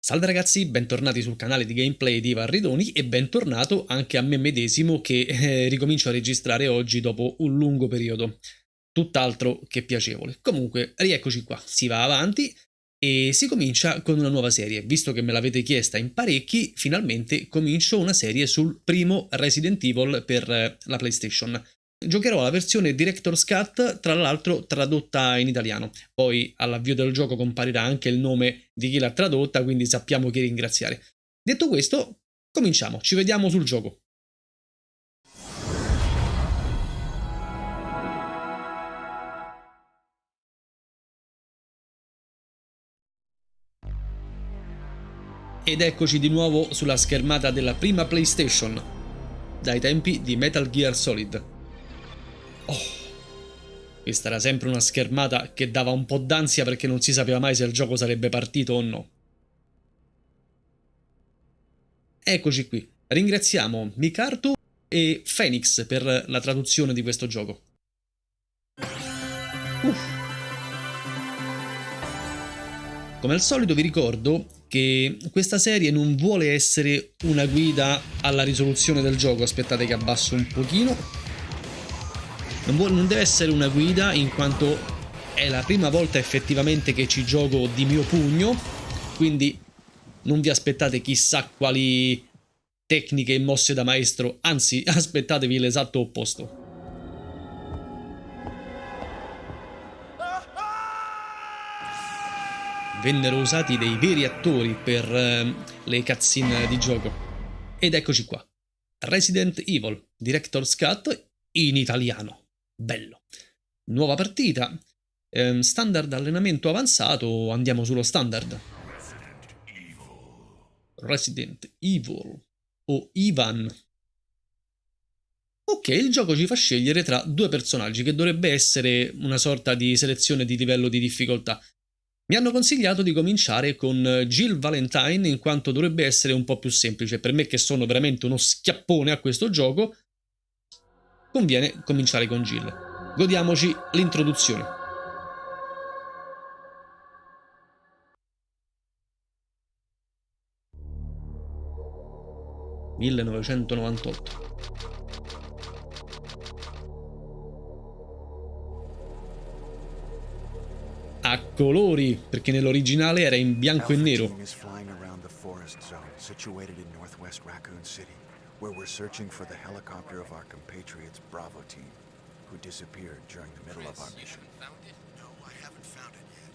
Salve ragazzi, bentornati sul canale di gameplay di Varridoni e bentornato anche a me medesimo che ricomincio a registrare oggi dopo un lungo periodo, tutt'altro che piacevole. Comunque, rieccoci qua, si va avanti e si comincia con una nuova serie. Visto che me l'avete chiesta in parecchi, finalmente comincio una serie sul primo Resident Evil per la PlayStation. Giocherò la versione Director's Cut, tra l'altro tradotta in italiano. Poi all'avvio del gioco comparirà anche il nome di chi l'ha tradotta, quindi sappiamo chi ringraziare. Detto questo, cominciamo, ci vediamo sul gioco. Ed eccoci di nuovo sulla schermata della prima PlayStation, dai tempi di Metal Gear Solid. Oh! Questa era sempre una schermata che dava un po' d'ansia perché non si sapeva mai se il gioco sarebbe partito o no. Eccoci qui. Ringraziamo Mikartu e Phoenix per la traduzione di questo gioco. Come al solito vi ricordo che questa serie non vuole essere una guida alla risoluzione del gioco. Aspettate che abbasso un pochino. Non deve essere una guida in quanto è la prima volta effettivamente che ci gioco di mio pugno, quindi non vi aspettate chissà quali tecniche e mosse da maestro, anzi aspettatevi l'esatto opposto. Vennero usati dei veri attori per le cutscene di gioco. Ed eccoci qua. Resident Evil Director's Cut in italiano. Bello. Nuova partita. Standard allenamento avanzato. Andiamo sullo standard. Resident Evil. O Ivan. Ok, il gioco ci fa scegliere tra due personaggi, che dovrebbe essere una sorta di selezione di livello di difficoltà. Mi hanno consigliato di cominciare con Jill Valentine in quanto dovrebbe essere un po' più semplice. Per me che sono veramente uno schiappone a questo gioco, conviene cominciare con Jill. Godiamoci l'introduzione. (1998) a colori, perché nell'originale era in bianco e nero. Where we're searching for the helicopter of our compatriots Bravo team, who disappeared during the middle of our mission. Found it? No, I haven't found it yet.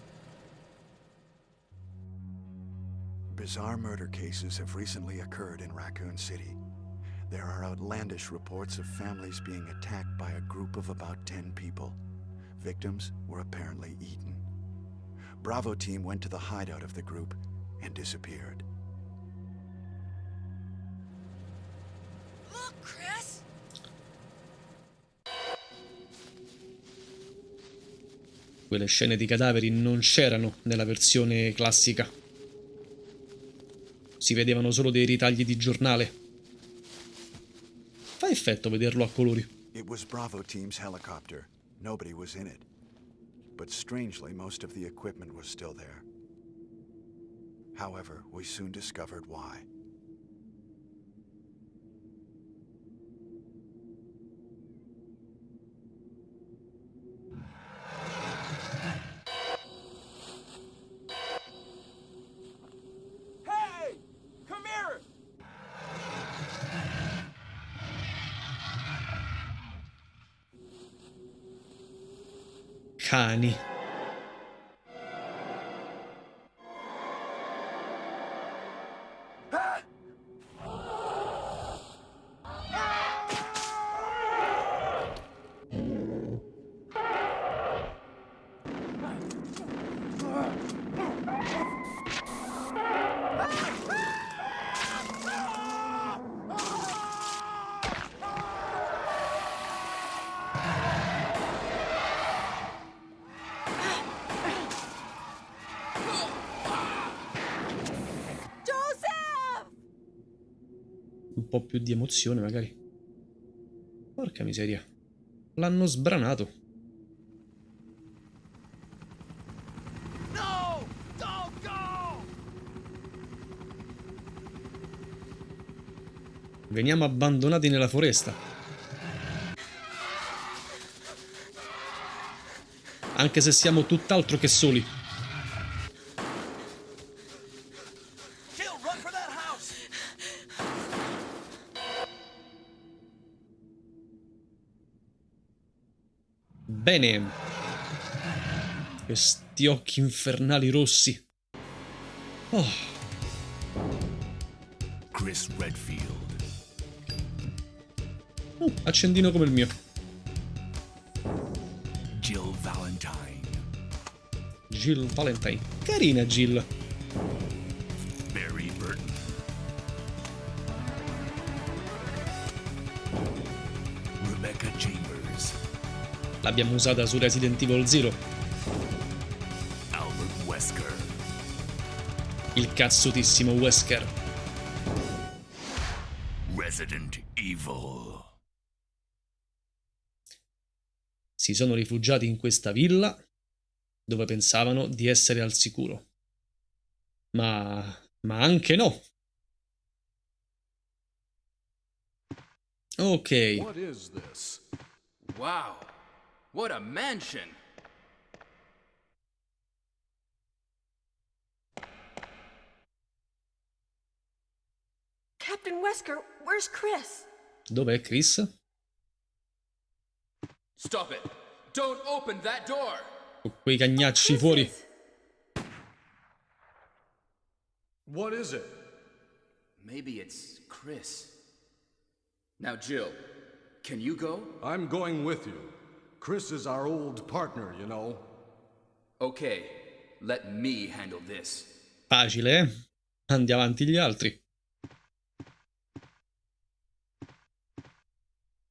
Bizarre murder cases have recently occurred in Raccoon City. There are outlandish reports of families being attacked by a group of about 10 people. Victims were apparently eaten. Bravo team went to the hideout of the group and disappeared. Look, Chris! Quelle scene di cadaveri non c'erano nella versione classica. Si vedevano solo dei ritagli di giornale. Fa effetto vederlo a colori. It was Bravo team's helicopter. Nobody was in it. But strangely, most of the equipment was still there. However, we soon discovered why. Hey! Come here! Cani. Joseph! Un po' più di emozione magari. Porca miseria. L'hanno sbranato. No! Don't go! Veniamo abbandonati nella foresta. Anche se siamo tutt'altro che soli. Bene. Questi occhi infernali rossi. Oh. Chris Redfield. Accendino come il mio. Jill Valentine. Jill Valentine. Carina Jill. Barry Burton. Rebecca Chambers. L'abbiamo usata su Resident Evil Zero. Albert Wesker. Il cazzutissimo Wesker. Resident Evil. Si sono rifugiati in questa villa dove pensavano di essere al sicuro. Ma anche no. Ok. What is this? Wow, what a mansion! Captain Wesker, where's Chris? Dov'è Chris? Stop it! Don't open that door! Con quei cagnacci Chris fuori. is- What is it? Maybe it's Chris. Now, Jill, can you go? I'm going with you. Chris is our old partner, you know. Okay, let me handle this. Facile, eh? Andiamo avanti gli altri.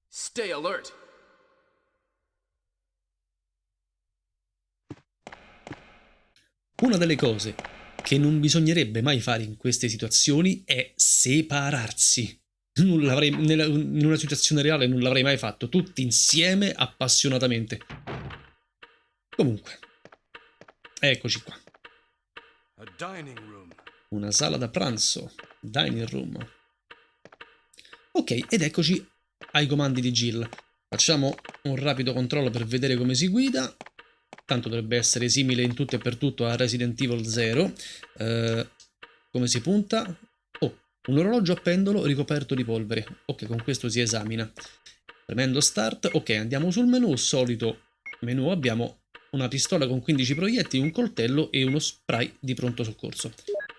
Stay alert! Una delle cose che non bisognerebbe mai fare in queste situazioni è separarsi. Non l'avrei, in una situazione reale non l'avrei mai fatto, tutti insieme appassionatamente. Comunque, eccoci qua. A dining room. Una sala da pranzo, dining room. Ok, ed eccoci ai comandi di Jill. Facciamo un rapido controllo per vedere come si guida. Tanto dovrebbe essere simile in tutto e per tutto a Resident Evil 0. Come si punta? Oh, un orologio a pendolo ricoperto di polvere. Ok, con questo si esamina. Premendo start. Ok, andiamo sul menu. Solito menu. Abbiamo una pistola con 15 proiettili, un coltello e uno spray di pronto soccorso.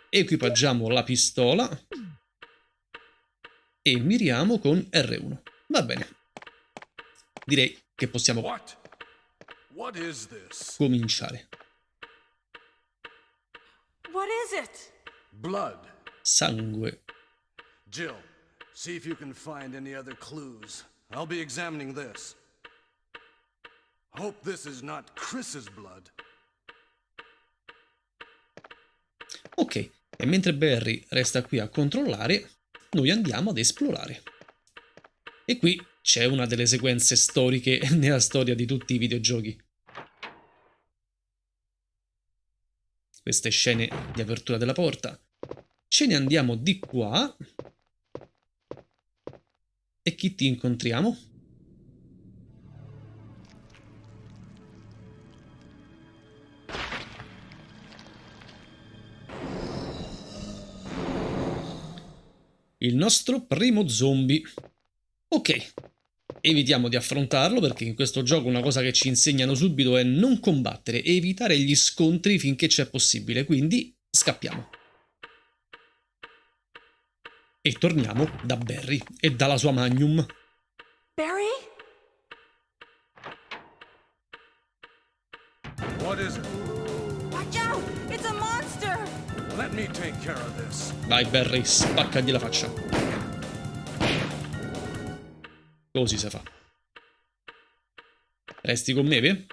Equipaggiamo la pistola e miriamo con R1. Va bene. Direi che possiamo What? What is this? cominciare. What is it? Blood. Sangue. Jill, see if you can find any other clues. I'll be examining this. Hope this is not Chris's blood. Ok, e mentre Barry resta qui a controllare, noi andiamo ad esplorare. E qui c'è una delle sequenze storiche nella storia di tutti i videogiochi. Queste scene di apertura della porta. Ce ne andiamo di qua. E chi ti incontriamo? Il nostro primo zombie. Ok, evitiamo di affrontarlo perché in questo gioco una cosa che ci insegnano subito è non combattere e evitare gli scontri finché c'è possibile, quindi scappiamo. E torniamo da Barry e dalla sua Magnum. Barry? What is it? Watch out! It's a monster! Let me take care of this. Vai Barry, spaccagli la faccia. Così si fa. Resti con me, beh?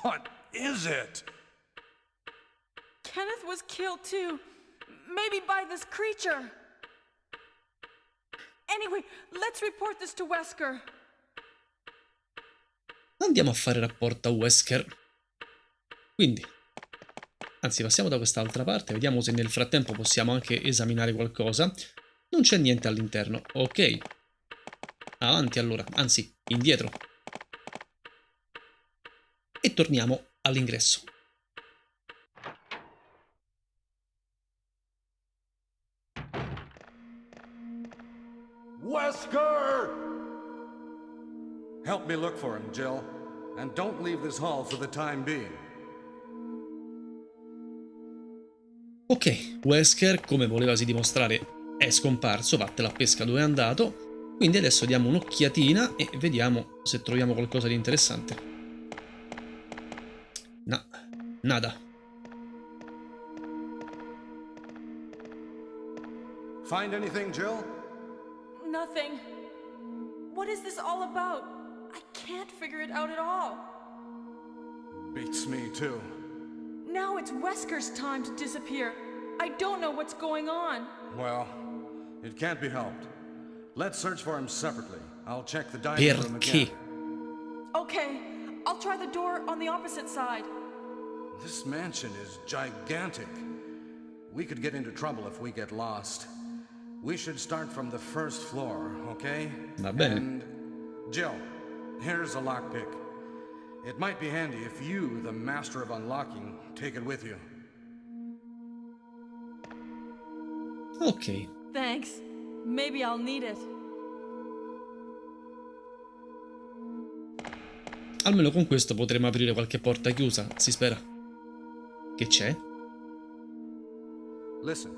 What is it? Kenneth was killed too. Maybe by this creature. Anyway, let's report this to Wesker. Andiamo a fare rapporto a Wesker. Quindi, Anzi, passiamo da quest'altra parte, vediamo se nel frattempo possiamo anche esaminare qualcosa. Non c'è niente all'interno. Ok. Avanti allora, anzi, indietro. E torniamo all'ingresso. Wesker! Help me look for him, Jill. And don't leave this hall for the time being. Ok, Wesker, come volevasi dimostrare, è scomparso, vattela a pesca dove è andato, quindi adesso diamo un'occhiatina e vediamo se troviamo qualcosa di interessante. No, nada. Find anything, Jill? Nothing. What is this all about? I can't figure it out at all. Beats me, too. Now it's Wesker's time to disappear. I don't know what's going on. Well, it can't be helped. Let's search for him separately. I'll check the dining room again. Perché? Okay, I'll try the door on the opposite side. This mansion is gigantic. We could get into trouble if we get lost. We should start from the first floor, okay? Va bene. And Jill, here's a lockpick. It might be handy if you, the master of unlocking, take it with you. Ok. Thanks. Maybe I'll need it. Almeno con questo potremo aprire qualche porta chiusa, si spera. Che c'è? Listen,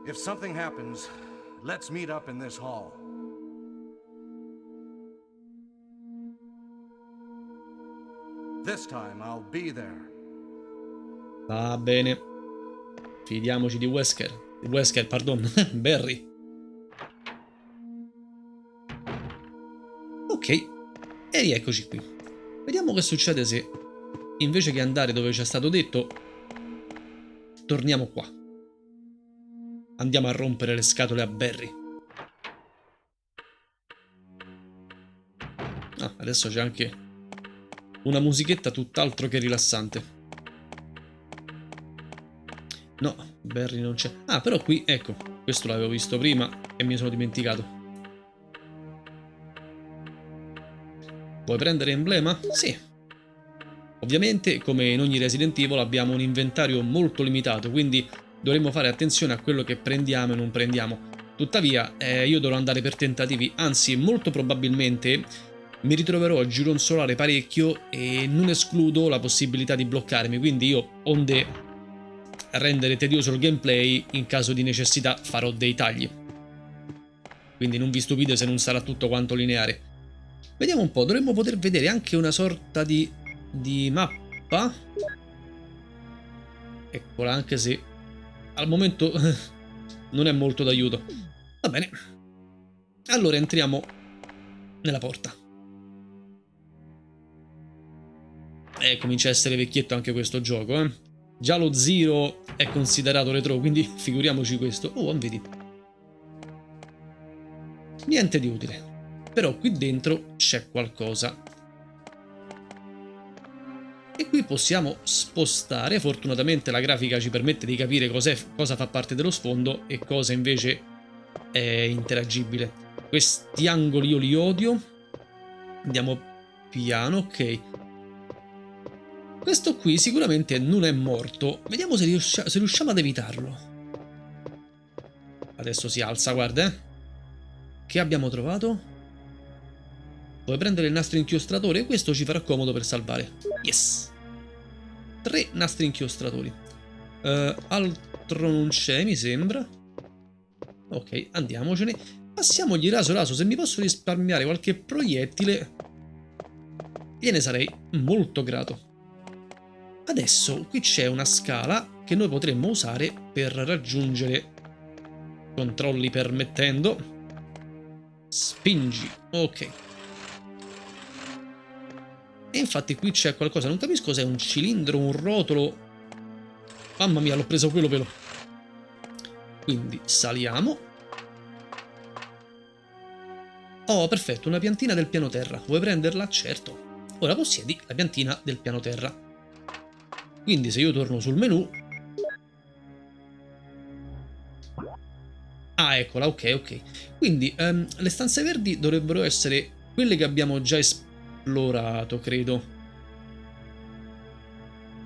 if something happens, let's meet up in this hall. This time I'll be there. Va bene. Fidiamoci di Wesker. Wesker, pardon. Barry. Ok. E rieccoci qui. Vediamo che succede se, invece che andare dove ci è stato detto, torniamo qua. Andiamo a rompere le scatole a Barry. Ah, adesso c'è anche una musichetta tutt'altro che rilassante. No, Barry non c'è. Ah, però qui, ecco, questo l'avevo visto prima e mi sono dimenticato. Vuoi prendere emblema? Sì. Ovviamente, come in ogni Resident Evil, abbiamo un inventario molto limitato, quindi dovremo fare attenzione a quello che prendiamo e non prendiamo. Tuttavia, io dovrò andare per tentativi, anzi, molto probabilmente mi ritroverò a gironzolare parecchio e non escludo la possibilità di bloccarmi, quindi io, onde rendere tedioso il gameplay, in caso di necessità farò dei tagli. Quindi non vi stupite se non sarà tutto quanto lineare. Vediamo un po', dovremmo poter vedere anche una sorta di mappa. Eccola, anche se al momento non è molto d'aiuto. Va bene. Allora entriamo nella porta. Comincia a essere vecchietto anche questo gioco, eh. Già lo Zero è considerato retro, quindi figuriamoci questo. Oh, vedi. Niente di utile. Però qui dentro c'è qualcosa. E qui possiamo spostare. Fortunatamente la grafica ci permette di capire cosa fa parte dello sfondo e cosa invece è interagibile. Questi angoli io li odio. Andiamo piano, ok. Questo qui sicuramente non è morto. Vediamo se riusciamo ad evitarlo. Adesso si alza, guarda, eh. Che abbiamo trovato? Puoi prendere il nastro inchiostratore? Questo ci farà comodo per salvare. Yes! 3 nastri inchiostratori. Altro non c'è, mi sembra. Ok, andiamocene. Passiamogli raso raso. Se mi posso risparmiare qualche proiettile, gliene sarei molto grato. Adesso qui c'è una scala che noi potremmo usare per raggiungere, controlli permettendo. Spingi, ok. E infatti qui c'è qualcosa, non capisco se è un cilindro, un rotolo. Mamma mia, l'ho preso quello velo. Quindi saliamo. Oh, perfetto, una piantina del piano terra. Vuoi prenderla? Certo. Ora possiedi la piantina del piano terra. Quindi se io torno sul menu, Ah, eccola, ok. Quindi, le stanze verdi dovrebbero essere quelle che abbiamo già esplorato, credo.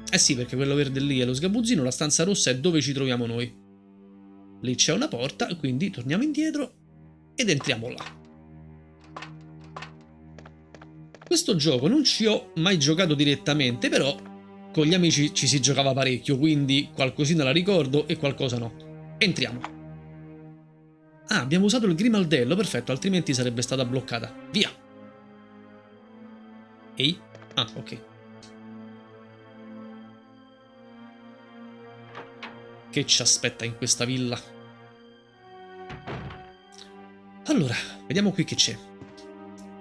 Eh sì, perché quello verde lì è lo sgabuzzino, la stanza rossa è dove ci troviamo noi. Lì c'è una porta, quindi torniamo indietro ed entriamo là. Questo gioco non ci ho mai giocato direttamente, però con gli amici ci si giocava parecchio, quindi qualcosina la ricordo e qualcosa no. Entriamo. Ah, abbiamo usato il grimaldello, perfetto, altrimenti sarebbe stata bloccata. Via! Ehi? Ah, ok. Che ci aspetta in questa villa? Allora, vediamo qui che c'è.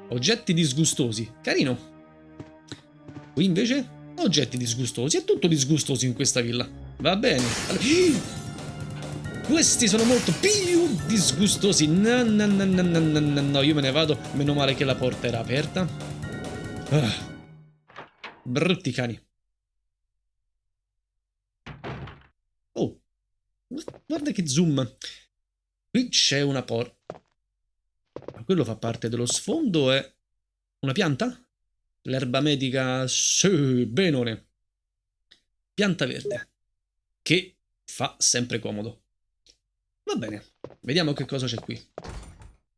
Oggetti disgustosi. Carino. Qui invece oggetti disgustosi. È tutto disgustoso in questa villa. Va bene. Questi sono molto più disgustosi. No, io me ne vado. Meno male che la porta era aperta. Brutti cani. Oh, guarda che zoom. Qui c'è una porta. Ma quello fa parte dello sfondo? È una pianta? L'erba medica? Sì, benone. Pianta verde. Che fa sempre comodo. Va bene, vediamo che cosa c'è qui.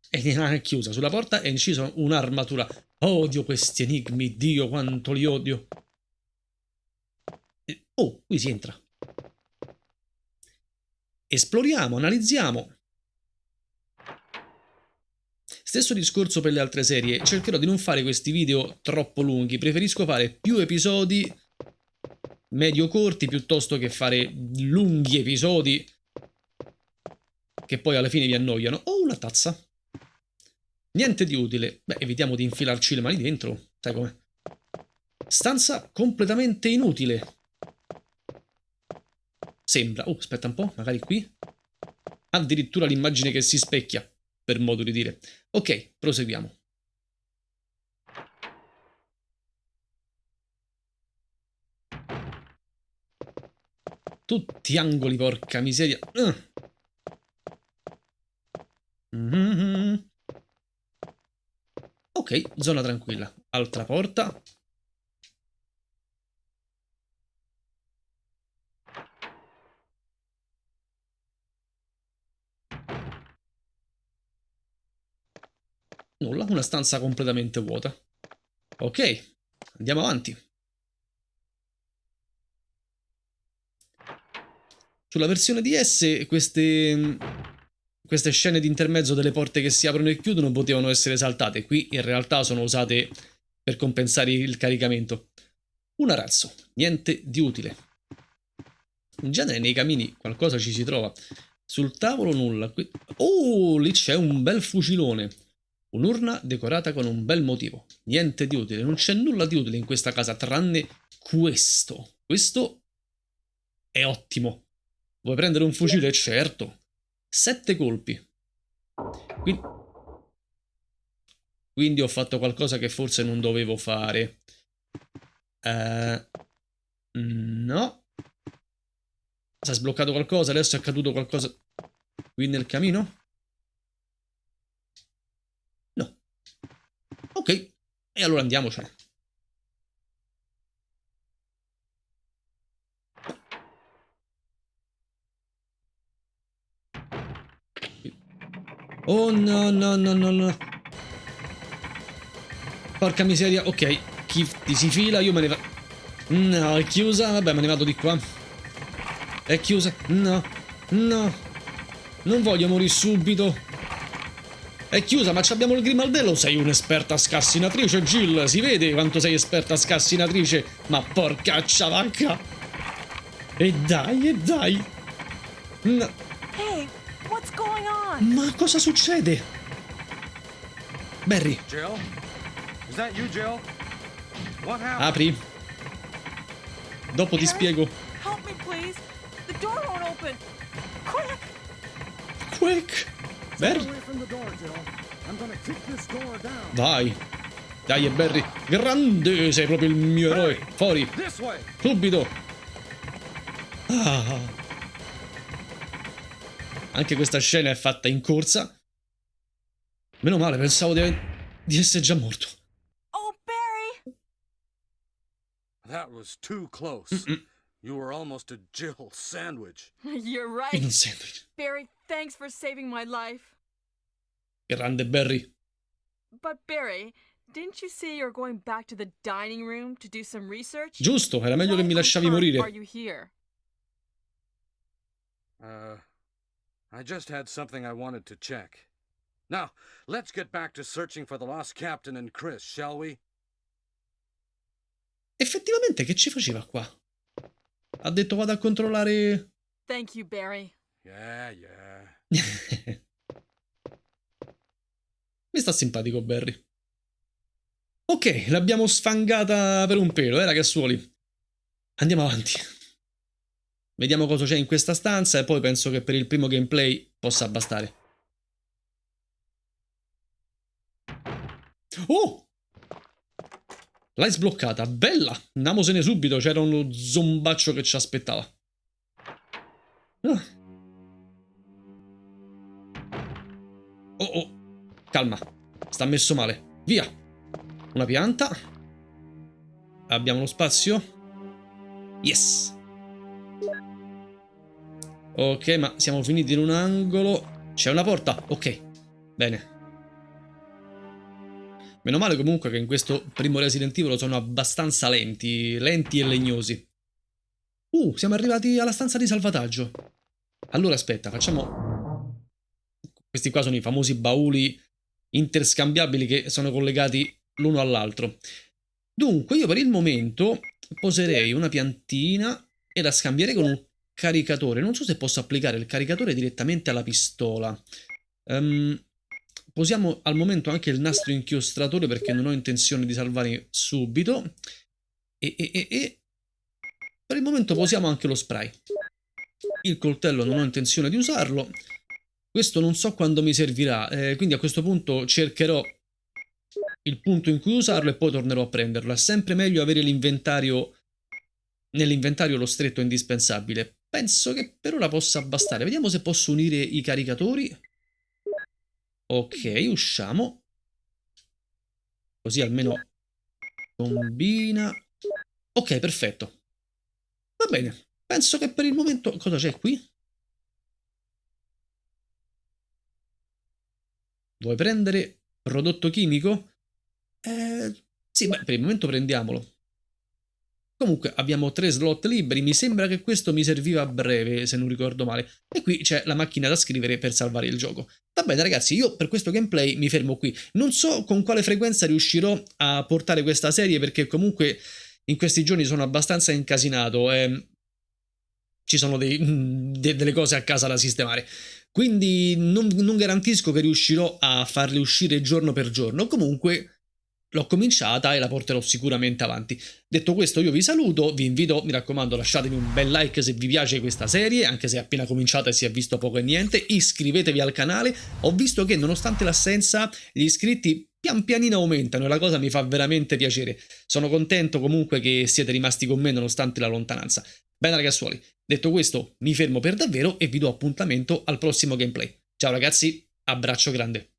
È chiusa sulla porta, è inciso un'armatura. Odio questi enigmi, Dio quanto li odio. Oh, qui si entra. Esploriamo, analizziamo. Stesso discorso per le altre serie, cercherò di non fare questi video troppo lunghi, preferisco fare più episodi medio corti piuttosto che fare lunghi episodi che poi alla fine vi annoiano. Oh, una tazza. Niente di utile. Beh, evitiamo di infilarci le mani dentro, sai com'è. Stanza completamente inutile. Sembra. Oh, aspetta un po', magari qui. Addirittura l'immagine che si specchia, per modo di dire. Ok, proseguiamo. Tutti angoli, porca miseria. Ok, zona tranquilla. Altra porta. Nulla, una stanza completamente vuota. Ok, andiamo avanti. Sulla versione DS queste scene di intermezzo delle porte che si aprono e chiudono potevano essere saltate. Qui in realtà sono usate per compensare il caricamento. Un arazzo, niente di utile. In genere nei camini qualcosa ci si trova. Sul tavolo nulla. Oh, lì c'è un bel fucilone. Un'urna decorata con un bel motivo. Niente di utile, non c'è nulla di utile in questa casa tranne questo. Questo è ottimo. Vuoi prendere un fucile? Certo. 7 colpi. Quindi ho fatto qualcosa che forse non dovevo fare. No. Si è sbloccato qualcosa, adesso è accaduto qualcosa qui nel camino? No. Ok, e allora andiamocene. Oh no, no, no, no, no. Porca miseria, ok. Chi si fila, io me ne vado. No, è chiusa, vabbè, me ne vado di qua. È chiusa, no, no. Non voglio morire subito. È chiusa, ma abbiamo il grimaldello. Sei un'esperta scassinatrice, Jill. Si vede quanto sei esperta scassinatrice. Ma porcaccia vacca. E dai, e dai. No. Hey, what's going on? Ma cosa succede? Barry. Jill? Is that you, Jill? What happened? Apri. Dopo ti spiego. Help me, please. The door won't open. Quick! Quick. Barry. Vai. Dai, Barry. Grande, sei proprio il mio eroe. Fuori. Subito. Anche questa scena è fatta in corsa. Meno male, pensavo di essere già morto. Oh, Barry! That was too close. You were almost a Jill sandwich. You're In un right. sandwich. Barry, thanks for saving my life. Grande Barry. But Barry, didn't you say you're going back to the dining room to do some research? Giusto, era meglio che Why mi on lasciavi earth morire. are you here? I just had something I wanted to check. Now, let's get back to searching for the lost captain and Chris, shall we? Effettivamente che ci faceva qua? Ha detto vado a controllare... Thank you, Barry. Yeah. Mi sta simpatico Barry. Ok, l'abbiamo sfangata per un pelo, ragazzuoli. Andiamo avanti. Vediamo cosa c'è in questa stanza e poi penso che per il primo gameplay possa bastare. Oh! L'hai sbloccata, bella! Andiamosene subito, c'era uno zombaccio che ci aspettava. Ah. Oh, calma, sta messo male. Via! Una pianta. Abbiamo lo spazio. Yes! Ok, ma siamo finiti in un angolo. C'è una porta? Ok, bene. Meno male comunque che in questo primo Resident Evil sono abbastanza lenti e legnosi. Siamo arrivati alla stanza di salvataggio. Allora aspetta, facciamo... Questi qua sono i famosi bauli interscambiabili che sono collegati l'uno all'altro. Dunque io per il momento poserei una piantina e la scambierei con un caricatore. Non so se posso applicare il caricatore direttamente alla pistola. Posiamo al momento anche il nastro inchiostratore perché non ho intenzione di salvare subito. E per il momento posiamo anche lo spray. Il coltello non ho intenzione di usarlo. Questo non so quando mi servirà, quindi a questo punto cercherò il punto in cui usarlo e poi tornerò a prenderlo. È sempre meglio avere l'inventario, nell'inventario lo stretto indispensabile. Penso che per ora possa bastare. Vediamo se posso unire i caricatori. Ok, usciamo. Così almeno combina. Ok, perfetto. Va bene. Penso che per il momento... Cosa c'è qui? Vuoi prendere prodotto chimico? Sì, beh, per il momento prendiamolo. Comunque abbiamo 3 slot liberi, mi sembra che questo mi serviva a breve, se non ricordo male. E qui c'è la macchina da scrivere per salvare il gioco. Va bene ragazzi, io per questo gameplay mi fermo qui. Non so con quale frequenza riuscirò a portare questa serie perché comunque in questi giorni sono abbastanza incasinato e ci sono delle cose a casa da sistemare. Quindi non garantisco che riuscirò a farle uscire giorno per giorno. Comunque... l'ho cominciata e la porterò sicuramente avanti. Detto questo io vi saluto, vi invito, mi raccomando lasciatemi un bel like se vi piace questa serie, anche se è appena cominciata e si è visto poco e niente, iscrivetevi al canale, ho visto che nonostante l'assenza gli iscritti pian pianino aumentano e la cosa mi fa veramente piacere, sono contento comunque che siete rimasti con me nonostante la lontananza. Bene ragazzuoli, detto questo mi fermo per davvero e vi do appuntamento al prossimo gameplay. Ciao ragazzi, abbraccio grande.